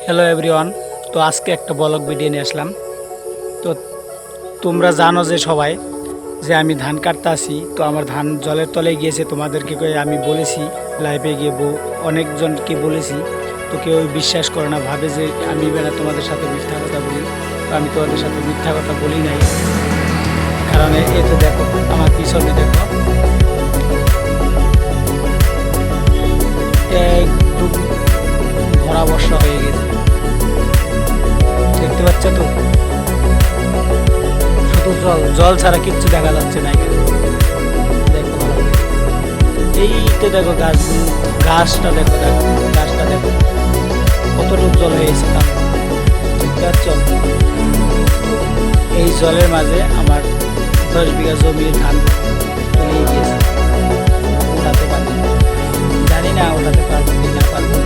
Hello everyone. তো আজকে একটা ব্লগ ভিডিও নিয়ে আসলাম। তো তোমরা জানো যে সবাই যে আমি ধান কাটতে আসি, তো আমার ধান জলের তলে গিয়েছে। তোমাদেরকে আমি বলেছি, লাইভে গিয়ে অনেকজনকে বলেছি, তো কেউ বিশ্বাস করে না, ভাবে যে আমি বেলা তোমাদের সাথে মিথ্যা কথা বলি। তো আমি তোমাদের সাথে মিথ্যা কথা বলি নাই, কারণ এই তো দেখো আমার পিছনে দেখো একদম ভরা বর্ষা হয়ে গেছে, দেখতে পাচ্ছ তো? শুধু জল জল ছাড়া কিচ্ছু দেখা যাচ্ছে না এখানে। দেখো ভালো করে। এই তো দেখো গাছটা দেখো, গাছটা দেখো কতটুকু জল হয়েছে তা দেখতে পাচ্ছ? এই জলের মাঝে আমার 10 বিঘা জমির ধান তলিয়ে গিয়েছে, উঠাতে পারবো, জানি না ওঠাতে পারবো কি না পারবো।